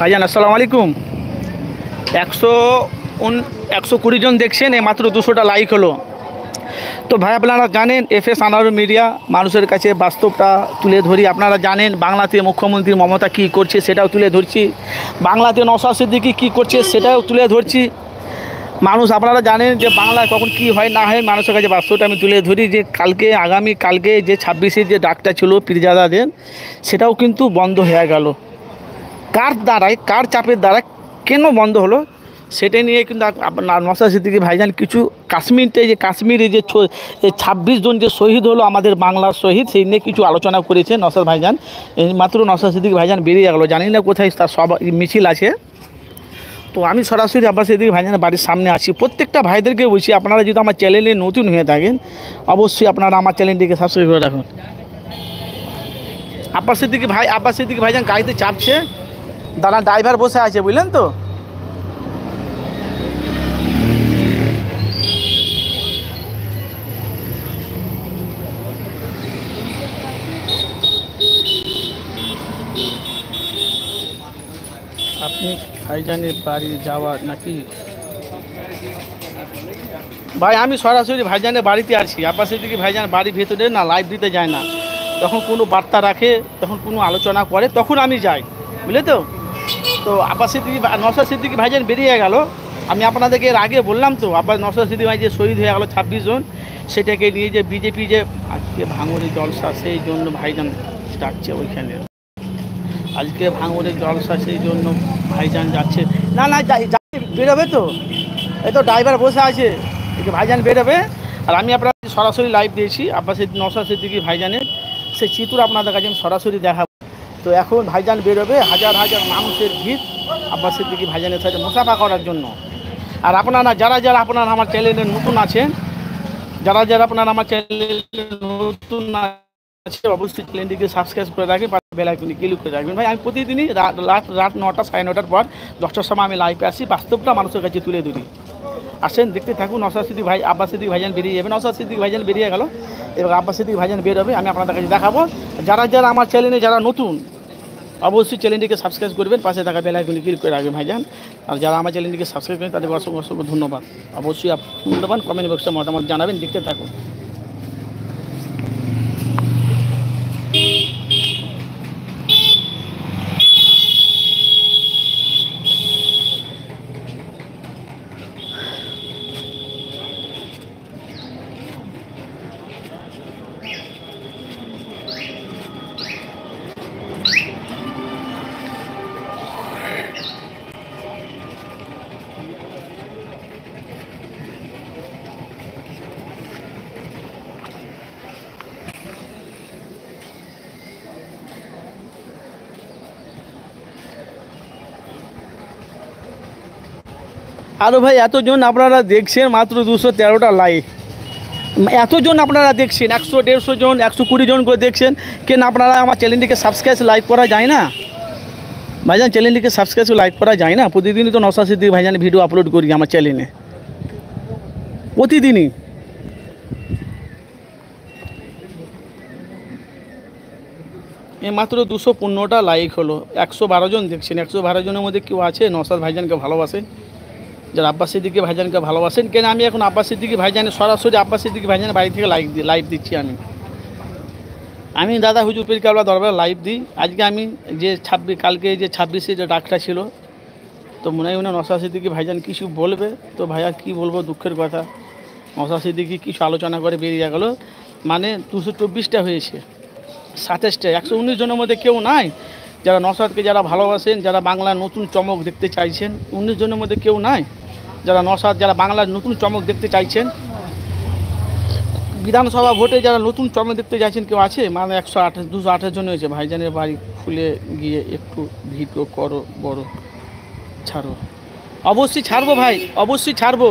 ভাইজান আসসালামু আলাইকুম। 120 জন দেখছেন, এই মাত্র 200টা লাইক হলো। তো ভাই আপনারা জানেন এফএস আনারুল মিডিয়া মানুষের কাছে বাস্তবটা তুলে ধরি। আপনারা জানেন বাংলাতে মুখ্যমন্ত্রী মমতা কী করছে সেটাও তুলে ধরছি, বাংলাতে নওশাদ সিদ্দিকী কী করছে সেটাও তুলে ধরছি। মানুষ আপনারা জানেন যে বাংলায় কখন কি হয় না হয়, মানুষের কাছে বাস্তবটা আমি তুলে ধরি। যে আগামী কালকে যে 26-এর যে ডাকটা ছিল পীরজাদাদের, সেটাও কিন্তু বন্ধ হয়ে গেল। কার দ্বারায়, কার চাপের দ্বারা, কেন বন্ধ হলো সেটা নিয়ে কিন্তু নওশাদ সিদ্দিকী ভাইজান কিছু কাশ্মীরে যে 26 জন যে শহীদ হলো আমাদের বাংলার শহীদ, সেই নিয়ে কিছু আলোচনা করেছে নওশাদ ভাইজান। এই মাত্র নওশাদ সিদ্দিকী ভাইজান বেরিয়ে গেলো, জানি না কোথায় তার সব মিছিল আছে। তো আমি সরাসরি আব্বাস সিদ্দিকী ভাইজানের বাড়ির সামনে আছি। প্রত্যেকটা ভাইদেরকে বলছি, আপনারা যদি আমার চ্যানেলে নতুন হয়ে থাকেন অবশ্যই আপনারা আমার চ্যানেলটিকে সাবস্ক্রাইব করে রাখুন। আব্বাস সিদ্দিকী ভাইজান গাড়িতে চাপছে, দাঁড়া ড্রাইভার বসে আছে, বুঝলেন তো। আপনি ভাইজানের বাড়ি যাওয়া নাকি? ভাই আমি সরাসরি ভাইজানের বাড়িতে আছি। আব্বাস সিদ্দিকী ভাইজান বাড়ির ভেতরে না লাইভ দিতে যায় না, যখন কোনো বার্তা রাখে, তখন কোনো আলোচনা করে, তখন আমি যাই, বুঝলে তো। তো নওশাদ সিদ্দিকী ভাইজান বেরিয়ে গেল। আমি আপনাদেরকে এর আগে বললাম তো, নওশাদ সিদ্দিকী ভাই যে শহীদ হয়ে গেল 26 জন, সেটাকে নিয়ে যে বিজেপি যে আজকে ভাঙড়ে জলসা, সেই জন্য ভাইজান ডাকছে ওইখানে। আজকে ভাঙড়ে জলসা, সেই জন্য ভাইজান যাচ্ছে। না বেরোবে তো, এই তো ড্রাইভার বসে আছে, ভাইজান বেরোবে। আর আমি আপনাদের সরাসরি লাইভ দিয়েছি নওশাদ সিদ্দিকী ভাইজানের সেই চিত্র আপনাদের কাছে আমি সরাসরি দেখাবো। তো এখন ভাইজান বেরোবে, হাজার হাজার মানুষের ভিড় আব্বাস সিদ্দিকী ভাইজানের সাথে মুসাফা করার জন্য। আর আপনারা যারা আপনারা আমার চ্যানেলে নতুন আছেন, যারা আপনারা আমার চ্যানেলে নতুন আছে, অবশ্যই চ্যানেলটিকে সাবস্ক্রাইব করে রাখবেন, বেল আইকনে ক্লিক করে রাখবেন। ভাই আমি প্রতিদিনই রাত 9টা 9:30 পর 10টার সময় আমি লাইভে আসি, বাস্তবটা মানুষের কাছে তুলে ধরি। আসেন দেখতে থাকুন। আব্বাস সিদ্দিকী ভাইজান বেরিয়ে যাবে, নওশাদ সিদ্দিকী ভাইজান বেরিয়ে গেল, এবার আব্বাস সিদ্দিকী ভাইজান বেরোবে, আমি আপনাদের কাছে দেখাবো। যারা আমার চ্যানেলে যারা নতুন অবশ্যই চ্যানেলটিকে সাবস্ক্রাইব করবেন, পাশে থাকা বেল আইকনে ক্লিক করে রাখবেন ভাইজান। আর যারা আমার চ্যানেলটিকে সাবস্ক্রাইব করেন তাদের অসংখ্য ধন্যবাদ। অবশ্যই মূল্যবান কমেন্ট বক্সে মতামত জানাবেন, দেখতে থাকুন। আরও ভাই এতজন আপনারা দেখছেন, মাত্র 213টা লাইক, এতজন আপনারা দেখছেন, 100-150 জন 120 জন করে দেখছেন। কেন আপনারা আমার চ্যানেলটিকে সাবস্ক্রাইব লাইক করা যায় না ভাইজান? চ্যানেলটিকে সাবস্ক্রাইব লাইক করা যায় না? প্রতিদিনই তো নওশাদ সিদ্দিকী ভাইজানের ভিডিও আপলোড করি আমার চ্যানেলে, প্রতিদিনই। মাত্র 215টা লাইক হলো, 112 জন দেখছেন। 112 জনের মধ্যে কেউ আছে নওশাদ ভাইজানকে ভালোবাসে, যারা আব্বাস সিদ্দিকী ভাইজানকে ভালোবাসেন? কেন আমি এখন আব্বাস সিদ্দিকী ভাইজানের সরাসরি আব্বাস সিদ্দিকী ভাইজানের বাড়ি থেকে লাইভ দিচ্ছি। আমি দাদা হুজুর পীর কেবলা দরবারে লাইভ দিই। আজকে আমি যে কালকে যে 26-এ যে ডাকটা ছিল, তো মনে হয় নওশাদ সিদ্দিকী ভাইজান কিছু বলবে। তো ভাইয়া কি বলবো, দুঃখের কথা, নওশাদ সিদ্দিকী কিছু আলোচনা করে বেরিয়ে গেল। মানে 224টা হয়েছে, 27টা, 119 জনের মধ্যে কেউ নাই যারা নওশাদকে যারা ভালোবাসেন, যারা বাংলার নতুন চমক দেখতে চাইছেন। 19 জনের মধ্যে কেউ নাই যারা যারা বাংলার নতুন চমক দেখতে চাইছেন। বিধানসভা ভোটে যারা নতুন চমক দেখতে চাইছেন কেউ আছে? মানে 228 জন হয়েছে। ভাইজানের বাড়ি খুলে গিয়ে একটু ভিডিও করো, বড় ছাড়ো। অবশ্যই ছাড়বো ভাই, অবশ্যই ছাড়বো।